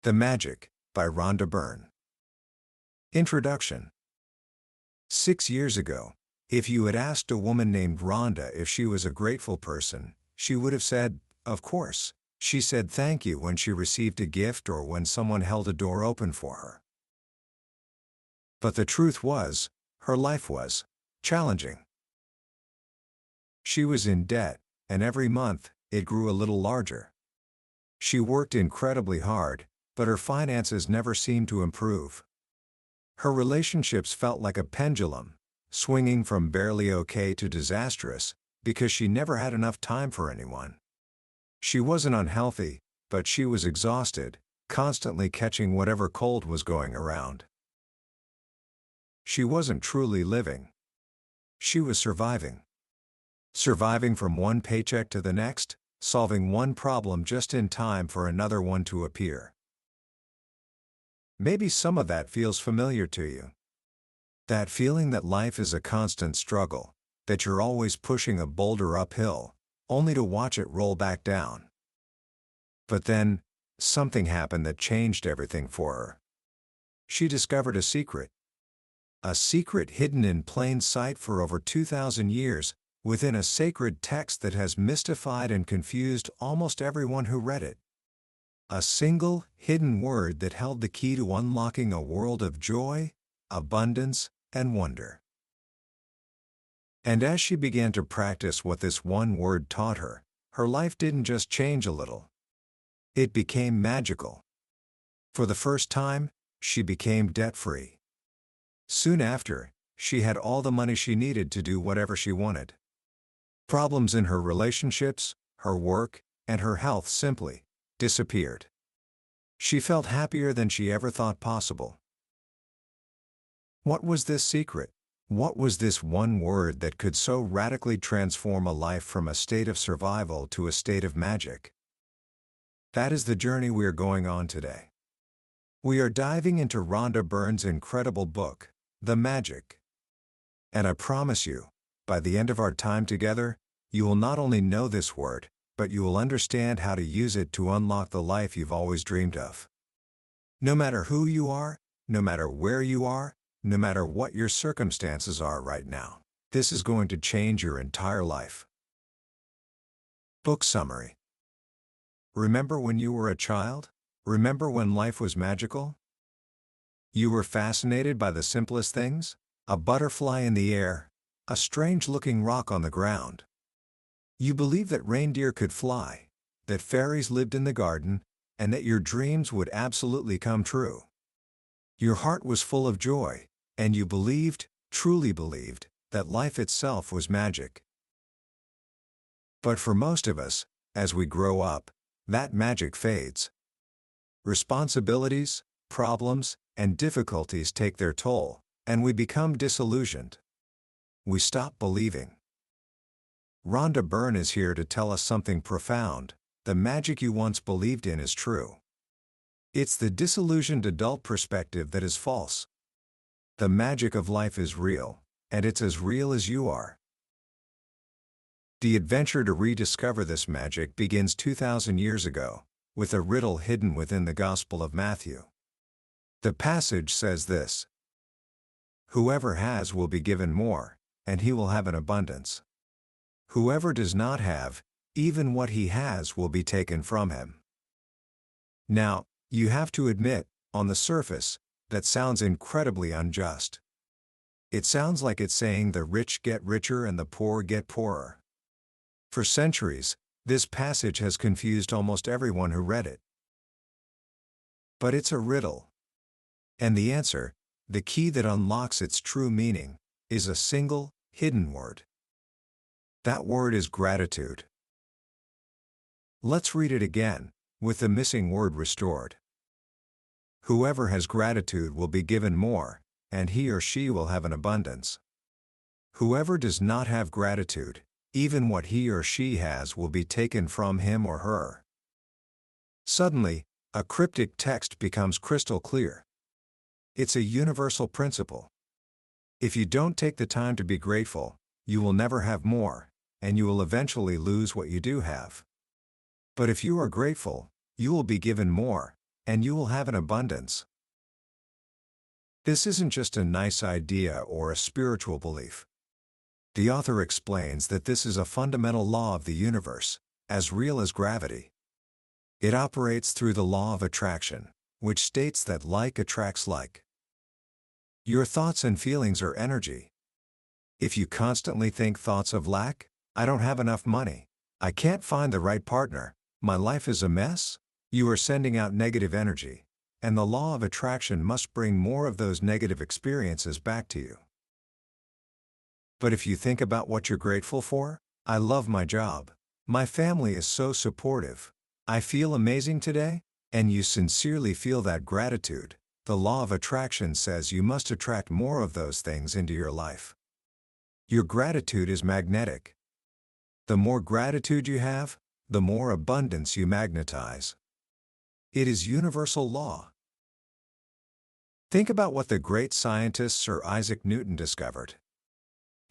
The Magic, by Rhonda Byrne. Introduction. 6 years ago, if you had asked a woman named Rhonda if she was a grateful person, she would have said, of course. She said thank you when she received a gift or when someone held a door open for her. But the truth was, her life was challenging. She was in debt, and every month, it grew a little larger. She worked incredibly hard, but her finances never seemed to improve. Her relationships felt like a pendulum, swinging from barely okay to disastrous, because she never had enough time for anyone. She wasn't unhealthy, but she was exhausted, constantly catching whatever cold was going around. She wasn't truly living. She was surviving. Surviving from one paycheck to the next, solving one problem just in time for another one to appear. Maybe some of that feels familiar to you. That feeling that life is a constant struggle, that you're always pushing a boulder uphill, only to watch it roll back down. But then, something happened that changed everything for her. She discovered a secret. A secret hidden in plain sight for over 2,000 years, within a sacred text that has mystified and confused almost everyone who read it. A single, hidden word that held the key to unlocking a world of joy, abundance, and wonder. And as she began to practice what this one word taught her, her life didn't just change a little. It became magical. For the first time, she became debt-free. Soon after, she had all the money she needed to do whatever she wanted. Problems in her relationships, her work, and her health simply disappeared. She felt happier than she ever thought possible. What was this secret? What was this one word that could so radically transform a life from a state of survival to a state of magic? That is the journey we are going on today. We are diving into Rhonda Byrne's incredible book, The Magic. And I promise you, by the end of our time together, you will not only know this word, but you will understand how to use it to unlock the life you've always dreamed of. No matter who you are, no matter where you are, no matter what your circumstances are right now, this is going to change your entire life. Book summary. Remember when you were a child? Remember when life was magical? You were fascinated by the simplest things? A butterfly in the air, a strange-looking rock on the ground. You believed that reindeer could fly, that fairies lived in the garden, and that your dreams would absolutely come true. Your heart was full of joy, and you believed, truly believed, that life itself was magic. But for most of us, as we grow up, that magic fades. Responsibilities, problems, and difficulties take their toll, and we become disillusioned. We stop believing. Rhonda Byrne is here to tell us something profound. The magic you once believed in is true. It's the disillusioned adult perspective that is false. The magic of life is real, and it's as real as you are. The adventure to rediscover this magic begins 2,000 years ago, with a riddle hidden within the Gospel of Matthew. The passage says this: "Whoever has will be given more, and he will have an abundance. Whoever does not have, even what he has will be taken from him." Now, you have to admit, on the surface, that sounds incredibly unjust. It sounds like it's saying the rich get richer and the poor get poorer. For centuries, this passage has confused almost everyone who read it. But it's a riddle. And the answer, the key that unlocks its true meaning, is a single, hidden word. That word is gratitude. Let's read it again, with the missing word restored. Whoever has gratitude will be given more, and he or she will have an abundance. Whoever does not have gratitude, even what he or she has will be taken from him or her. Suddenly, a cryptic text becomes crystal clear. It's a universal principle. If you don't take the time to be grateful, you will never have more, and you will eventually lose what you do have. But if you are grateful, you will be given more, and you will have an abundance. This isn't just a nice idea or a spiritual belief. The author explains that this is a fundamental law of the universe, as real as gravity. It operates through the law of attraction, which states that like attracts like. Your thoughts and feelings are energy. If you constantly think thoughts of lack, I don't have enough money, I can't find the right partner, my life is a mess, you are sending out negative energy, and the law of attraction must bring more of those negative experiences back to you. But if you think about what you're grateful for, I love my job, my family is so supportive, I feel amazing today, and you sincerely feel that gratitude, the law of attraction says you must attract more of those things into your life. Your gratitude is magnetic. The more gratitude you have, the more abundance you magnetize. It is universal law. Think about what the great scientist Sir Isaac Newton discovered.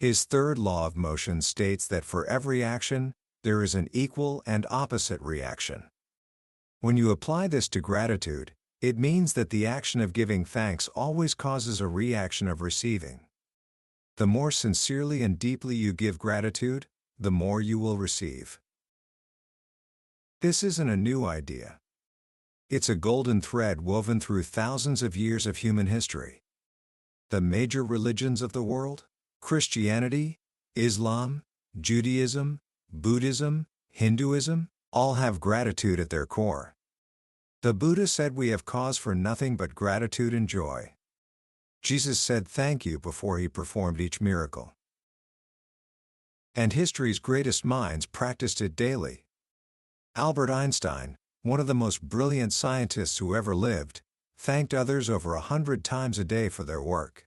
His third law of motion states that for every action, there is an equal and opposite reaction. When you apply this to gratitude, it means that the action of giving thanks always causes a reaction of receiving. The more sincerely and deeply you give gratitude, the more you will receive. This isn't a new idea. It's a golden thread woven through thousands of years of human history. The major religions of the world, Christianity, Islam, Judaism, Buddhism, Hinduism, all have gratitude at their core. The Buddha said we have cause for nothing but gratitude and joy. Jesus said thank you before he performed each miracle. And history's greatest minds practiced it daily. Albert Einstein, one of the most brilliant scientists who ever lived, thanked others over 100 times a day for their work.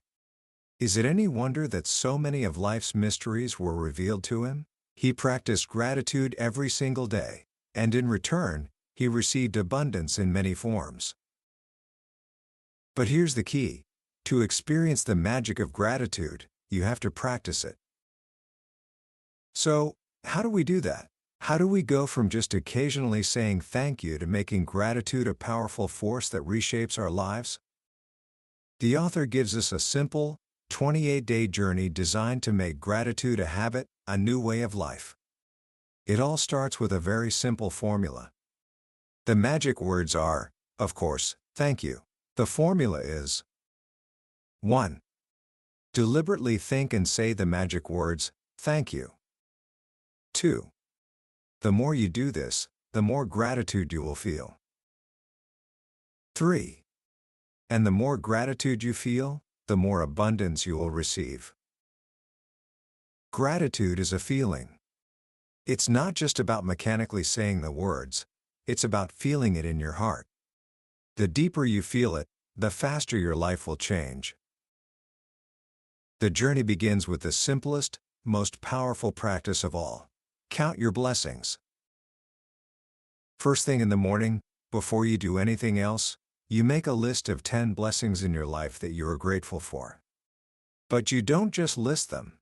Is it any wonder that so many of life's mysteries were revealed to him? He practiced gratitude every single day, and in return, he received abundance in many forms. But here's the key. To experience the magic of gratitude, you have to practice it. So, how do we do that? How do we go from just occasionally saying thank you to making gratitude a powerful force that reshapes our lives? The author gives us a simple, 28-day journey designed to make gratitude a habit, a new way of life. It all starts with a very simple formula. The magic words are, of course, thank you. The formula is 1. Deliberately think and say the magic words, thank you. 2. The more you do this, the more gratitude you will feel. 3. And the more gratitude you feel, the more abundance you will receive. Gratitude is a feeling. It's not just about mechanically saying the words, it's about feeling it in your heart. The deeper you feel it, the faster your life will change. The journey begins with the simplest, most powerful practice of all. Count your blessings. First thing in the morning, before you do anything else, you make a list of 10 blessings in your life that you are grateful for. But you don't just list them.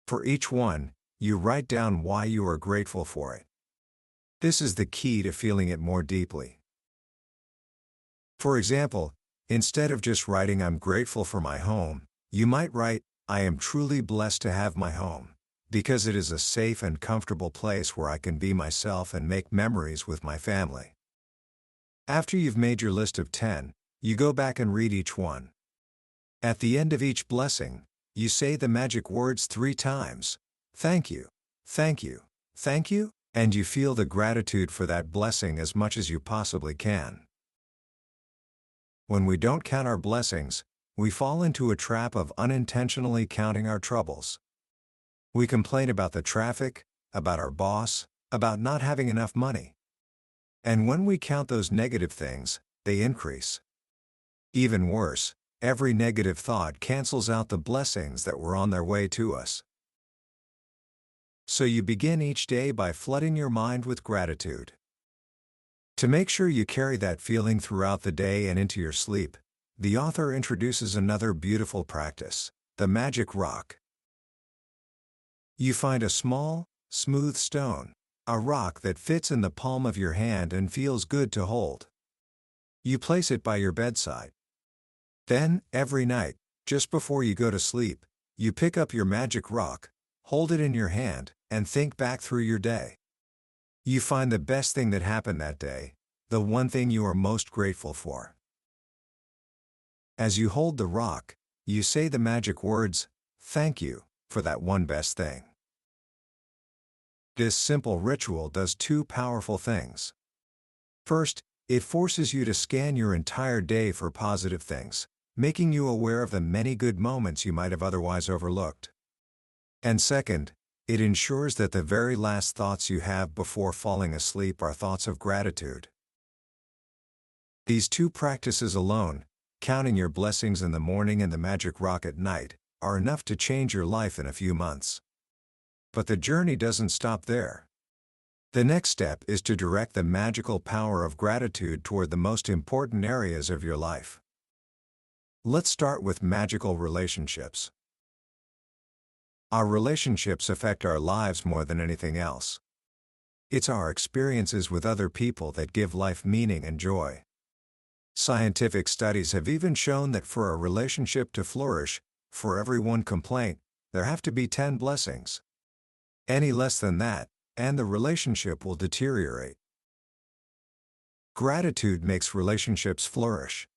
For each one, you write down why you are grateful for it. This is the key to feeling it more deeply. For example, instead of just writing I'm grateful for my home, you might write, I am truly blessed to have my home, because it is a safe and comfortable place where I can be myself and make memories with my family. After you've made your list of 10, you go back and read each one. At the end of each blessing, you say the magic words 3 times. Thank you, thank you, thank you, and you feel the gratitude for that blessing as much as you possibly can. When we don't count our blessings, we fall into a trap of unintentionally counting our troubles. We complain about the traffic, about our boss, about not having enough money. And when we count those negative things, they increase. Even worse, every negative thought cancels out the blessings that were on their way to us. So you begin each day by flooding your mind with gratitude. To make sure you carry that feeling throughout the day and into your sleep, the author introduces another beautiful practice, the magic rock. You find a small, smooth stone, a rock that fits in the palm of your hand and feels good to hold. You place it by your bedside. Then, every night, just before you go to sleep, you pick up your magic rock, hold it in your hand, and think back through your day. You find the best thing that happened that day, the one thing you are most grateful for. As you hold the rock, you say the magic words, "Thank you," for that one best thing. This simple ritual does two powerful things. First, it forces you to scan your entire day for positive things, making you aware of the many good moments you might have otherwise overlooked. And second, it ensures that the very last thoughts you have before falling asleep are thoughts of gratitude. These two practices alone, counting your blessings in the morning and the magic rock at night, are enough to change your life in a few months. But the journey doesn't stop there. The next step is to direct the magical power of gratitude toward the most important areas of your life. Let's start with magical relationships. Our relationships affect our lives more than anything else. It's our experiences with other people that give life meaning and joy. Scientific studies have even shown that for a relationship to flourish, for every one complaint, there have to be 10 blessings. Any less than that, and the relationship will deteriorate. Gratitude makes relationships flourish.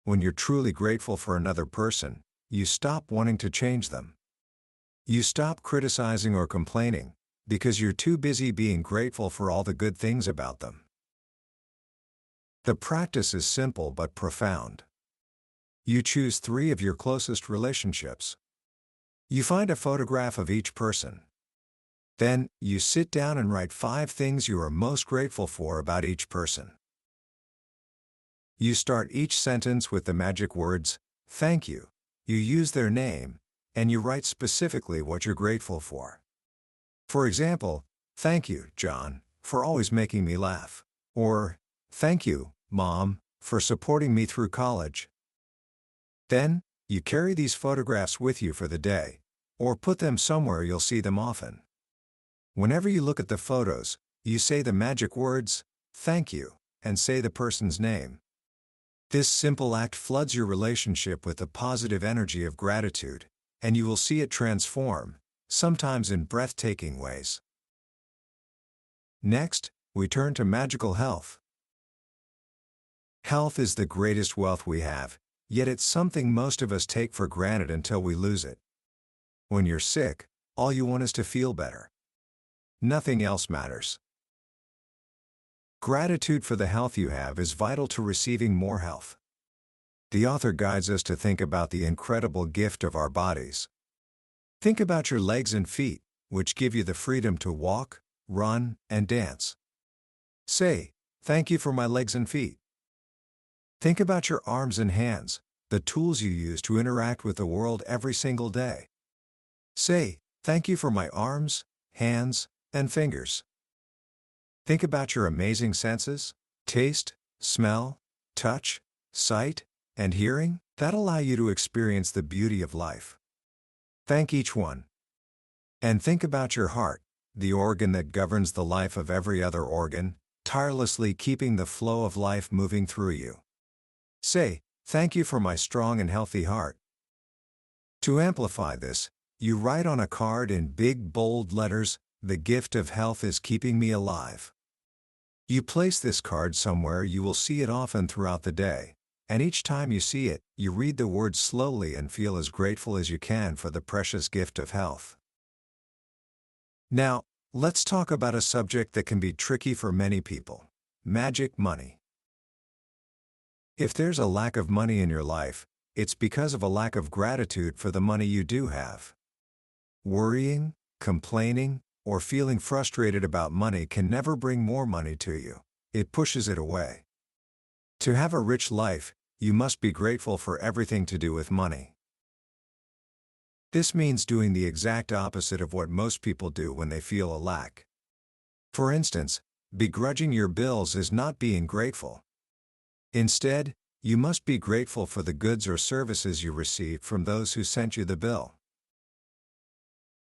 When you're truly grateful for another person, you stop wanting to change them. You stop criticizing or complaining, because you're too busy being grateful for all the good things about them. The practice is simple but profound. You choose 3 of your closest relationships. You find a photograph of each person. Then, you sit down and write 5 things you are most grateful for about each person. You start each sentence with the magic words, "Thank you." You use their name, and you write specifically what you're grateful for. For example, "Thank you, John, for always making me laugh." Or, "Thank you, Mom, for supporting me through college." Then, you carry these photographs with you for the day, or put them somewhere you'll see them often. Whenever you look at the photos, you say the magic words, "Thank you," and say the person's name. This simple act floods your relationship with the positive energy of gratitude, and you will see it transform, sometimes in breathtaking ways. Next, we turn to magical health. Health is the greatest wealth we have, yet it's something most of us take for granted until we lose it. When you're sick, all you want is to feel better. Nothing else matters. Gratitude for the health you have is vital to receiving more health. The author guides us to think about the incredible gift of our bodies. Think about your legs and feet, which give you the freedom to walk, run, and dance. Say, "Thank you for my legs and feet." Think about your arms and hands, the tools you use to interact with the world every single day. Say, "Thank you for my arms, hands, and fingers." Think about your amazing senses, taste, smell, touch, sight, and hearing, that allow you to experience the beauty of life. Thank each one. And think about your heart, the organ that governs the life of every other organ, tirelessly keeping the flow of life moving through you. Say, "Thank you for my strong and healthy heart." To amplify this, you write on a card in big bold letters, "The gift of health is keeping me alive." You place this card somewhere you will see it often throughout the day, and each time you see it, you read the words slowly and feel as grateful as you can for the precious gift of health. Now, let's talk about a subject that can be tricky for many people: magic money. If there's a lack of money in your life, it's because of a lack of gratitude for the money you do have. Worrying, complaining, or feeling frustrated about money can never bring more money to you. It pushes it away. To have a rich life, you must be grateful for everything to do with money. This means doing the exact opposite of what most people do when they feel a lack. For instance, begrudging your bills is not being grateful. Instead, you must be grateful for the goods or services you received from those who sent you the bill.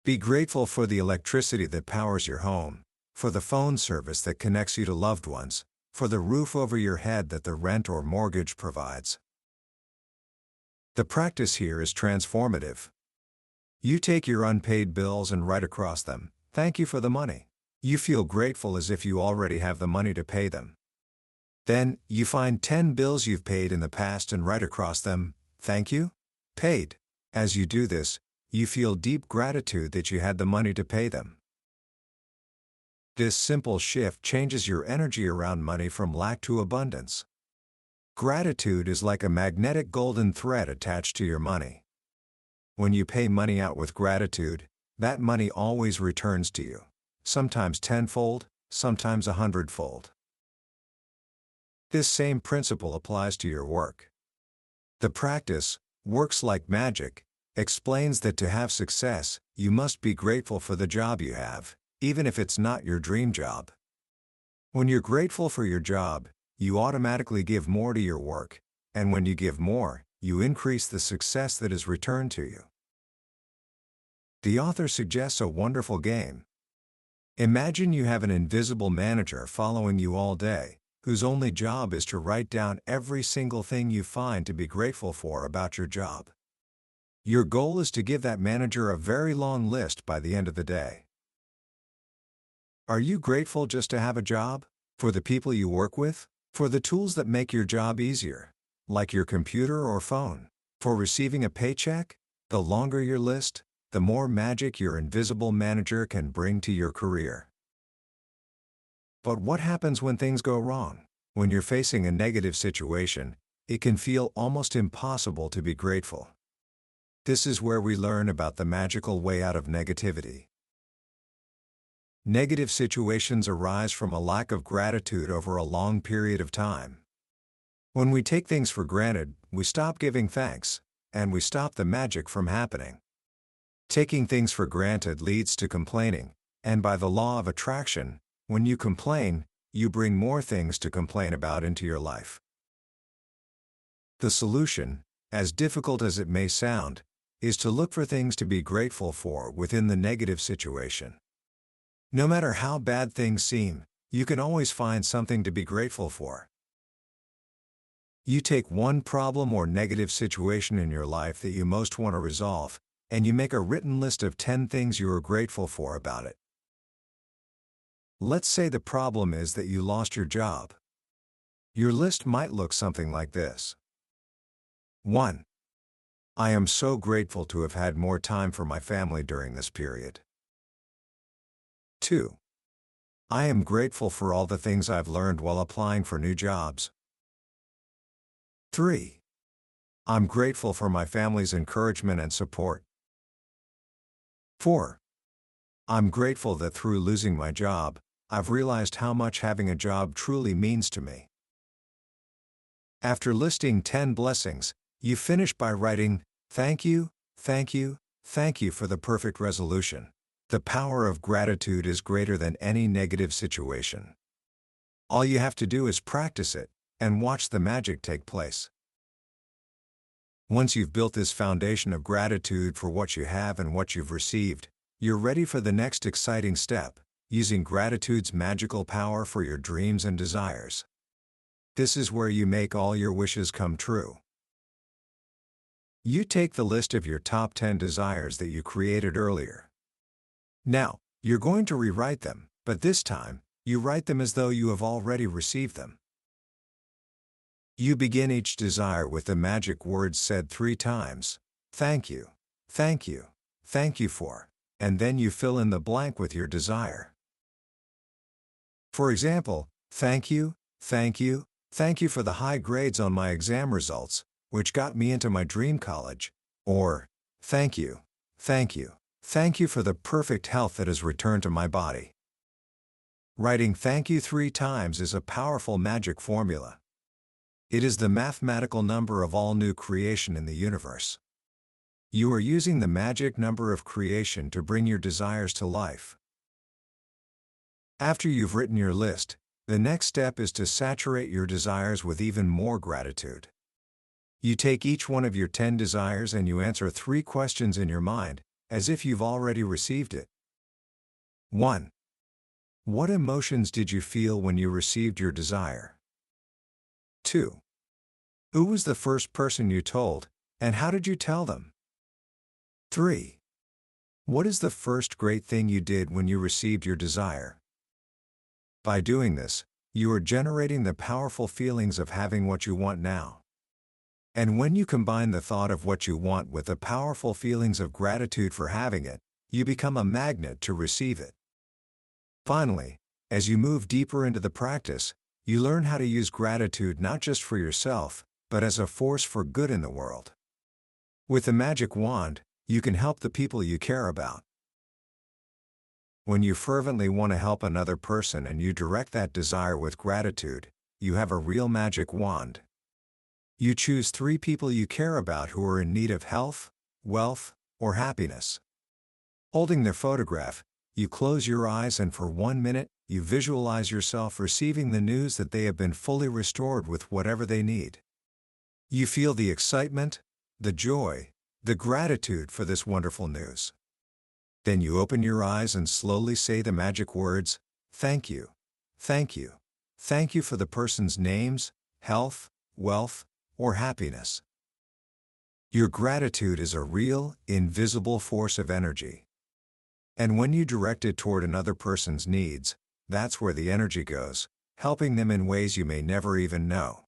Be grateful for the electricity that powers your home, for the phone service that connects you to loved ones, for the roof over your head that the rent or mortgage provides. The practice here is transformative. You take your unpaid bills and write across them, "Thank you for the money." You feel grateful as if you already have the money to pay them. Then, you find 10 bills you've paid in the past and write across them, "Thank you, paid." As you do this, you feel deep gratitude that you had the money to pay them. This simple shift changes your energy around money from lack to abundance. Gratitude is like a magnetic golden thread attached to your money. When you pay money out with gratitude, that money always returns to you, sometimes tenfold, sometimes 100-fold. This same principle applies to your work. The practice, "Works like magic," explains that to have success, you must be grateful for the job you have, even if it's not your dream job. When you're grateful for your job, you automatically give more to your work, and when you give more, you increase the success that is returned to you. The author suggests a wonderful game. Imagine you have an invisible manager following you all day, whose only job is to write down every single thing you find to be grateful for about your job. Your goal is to give that manager a very long list by the end of the day. Are you grateful just to have a job? For the people you work with? For the tools that make your job easier, like your computer or phone? For receiving a paycheck? The longer your list, the more magic your invisible manager can bring to your career. But what happens when things go wrong? When you're facing a negative situation, it can feel almost impossible to be grateful. This is where we learn about the magical way out of negativity. Negative situations arise from a lack of gratitude over a long period of time. When we take things for granted, we stop giving thanks, and we stop the magic from happening. Taking things for granted leads to complaining, and by the law of attraction, when you complain, you bring more things to complain about into your life. The solution, as difficult as it may sound, is to look for things to be grateful for within the negative situation. No matter how bad things seem, you can always find something to be grateful for. You take one problem or negative situation in your life that you most want to resolve, and you make a written list of 10 things you are grateful for about it. Let's say the problem is that you lost your job. Your list might look something like this. 1. I am so grateful to have had more time for my family during this period. 2. I am grateful for all the things I've learned while applying for new jobs. 3. I'm grateful for my family's encouragement and support. 4. I'm grateful that through losing my job, I've realized how much having a job truly means to me. After listing 10 blessings, you finish by writing, "Thank you, thank you, thank you" for the perfect resolution. The power of gratitude is greater than any negative situation. All you have to do is practice it, and watch the magic take place. Once you've built this foundation of gratitude for what you have and what you've received, you're ready for the next exciting step, using gratitude's magical power for your dreams and desires. This is where you make all your wishes come true. You take the list of your top 10 desires that you created earlier. Now, you're going to rewrite them, but this time, you write them as though you have already received them. You begin each desire with the magic words said 3 times, "Thank you, thank you, thank you for," and then you fill in the blank with your desire. For example, thank you, thank you, thank you for the high grades on my exam results, which got me into my dream college, or, thank you, thank you, thank you for the perfect health that has returned to my body. Writing thank you 3 times is a powerful magic formula. It is the mathematical number of all new creation in the universe. You are using the magic number of creation to bring your desires to life. After you've written your list, the next step is to saturate your desires with even more gratitude. You take each one of your 10 desires and you answer 3 questions in your mind, as if you've already received it. 1. What emotions did you feel when you received your desire? 2. Who was the first person you told, and how did you tell them? 3. What is the first great thing you did when you received your desire? By doing this, you are generating the powerful feelings of having what you want now. And when you combine the thought of what you want with the powerful feelings of gratitude for having it, you become a magnet to receive it. Finally, as you move deeper into the practice, you learn how to use gratitude not just for yourself, but as a force for good in the world. With the magic wand, you can help the people you care about. When you fervently want to help another person and you direct that desire with gratitude, you have a real magic wand. You choose 3 people you care about who are in need of health, wealth, or happiness. Holding their photograph, you close your eyes and for 1 minute, you visualize yourself receiving the news that they have been fully restored with whatever they need. You feel the excitement, the joy, the gratitude for this wonderful news. Then you open your eyes and slowly say the magic words, "Thank you, thank you, thank you" for the person's names, health, wealth, or happiness. Your gratitude is a real, invisible force of energy. And when you direct it toward another person's needs, that's where the energy goes, helping them in ways you may never even know.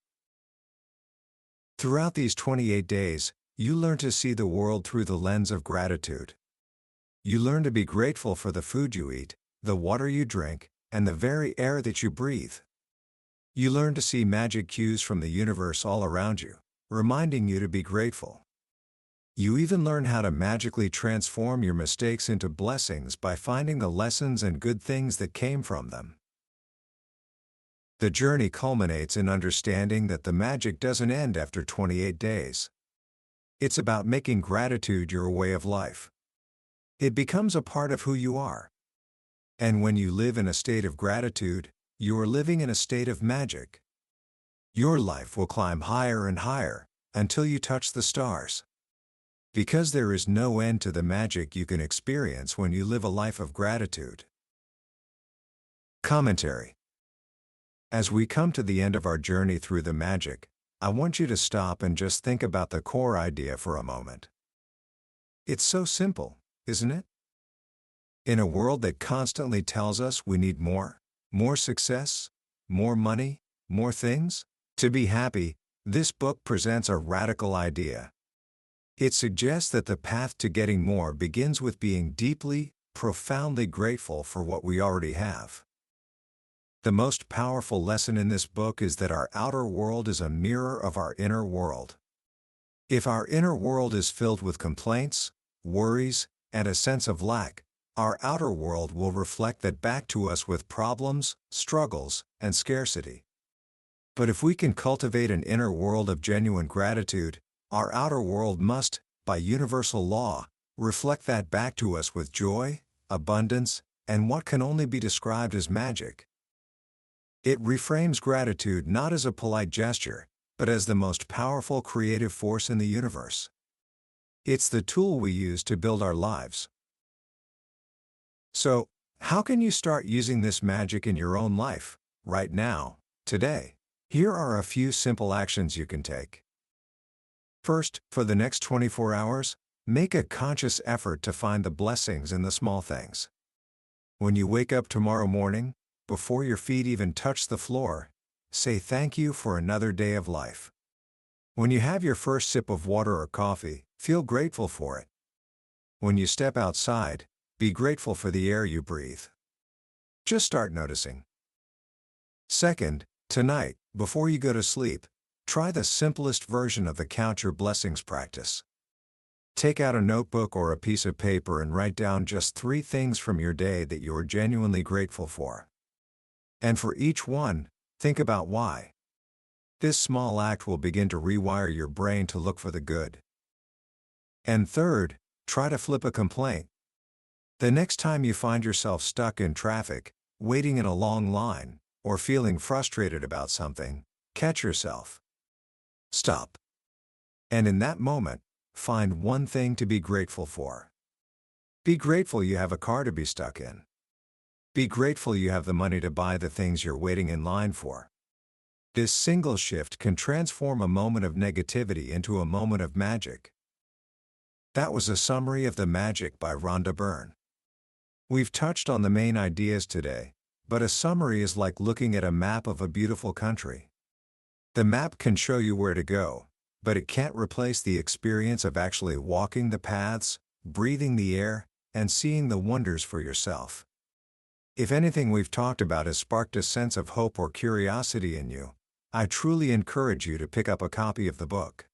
Throughout these 28 days, you learn to see the world through the lens of gratitude. You learn to be grateful for the food you eat, the water you drink, and the very air that you breathe. You learn to see magic cues from the universe all around you, reminding you to be grateful. You even learn how to magically transform your mistakes into blessings by finding the lessons and good things that came from them. The journey culminates in understanding that the magic doesn't end after 28 days. It's about making gratitude your way of life. It becomes a part of who you are. And when you live in a state of gratitude, you are living in a state of magic. Your life will climb higher and higher, until you touch the stars. Because there is no end to the magic you can experience when you live a life of gratitude. Commentary. As we come to the end of our journey through the magic, I want you to stop and just think about the core idea for a moment. It's so simple, isn't it? In a world that constantly tells us we need more success, more money, more things, to be happy, this book presents a radical idea. It suggests that the path to getting more begins with being deeply, profoundly grateful for what we already have. The most powerful lesson in this book is that our outer world is a mirror of our inner world. If our inner world is filled with complaints, worries, and a sense of lack, our outer world will reflect that back to us with problems, struggles, and scarcity. But if we can cultivate an inner world of genuine gratitude, our outer world must, by universal law, reflect that back to us with joy, abundance, and what can only be described as magic. It reframes gratitude not as a polite gesture, but as the most powerful creative force in the universe. It's the tool we use to build our lives. So, how can you start using this magic in your own life, right now, today? Here are a few simple actions you can take. First, for the next 24 hours, make a conscious effort to find the blessings in the small things. When you wake up tomorrow morning, before your feet even touch the floor, say thank you for another day of life. When you have your first sip of water or coffee, feel grateful for it. When you step outside, be grateful for the air you breathe. Just start noticing. Second, tonight, before you go to sleep, try the simplest version of the Count Your Blessings practice. Take out a notebook or a piece of paper and write down just 3 things from your day that you are genuinely grateful for. And for each one, think about why. This small act will begin to rewire your brain to look for the good. And third, try to flip a complaint. The next time you find yourself stuck in traffic, waiting in a long line, or feeling frustrated about something, catch yourself. Stop. And in that moment, find one thing to be grateful for. Be grateful you have a car to be stuck in. Be grateful you have the money to buy the things you're waiting in line for. This single shift can transform a moment of negativity into a moment of magic. That was a summary of The Magic by Rhonda Byrne. We've touched on the main ideas today, but a summary is like looking at a map of a beautiful country. The map can show you where to go, but it can't replace the experience of actually walking the paths, breathing the air, and seeing the wonders for yourself. If anything we've talked about has sparked a sense of hope or curiosity in you, I truly encourage you to pick up a copy of the book.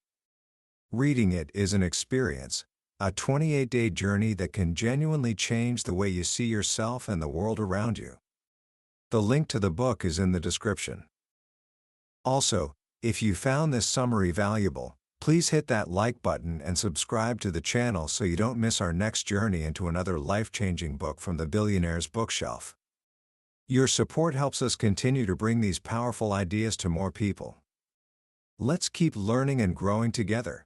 Reading it is an experience, a 28-day journey that can genuinely change the way you see yourself and the world around you. The link to the book is in the description. Also, if you found this summary valuable, please hit that like button and subscribe to the channel so you don't miss our next journey into another life-changing book from the billionaire's bookshelf. Your support helps us continue to bring these powerful ideas to more people. Let's keep learning and growing together.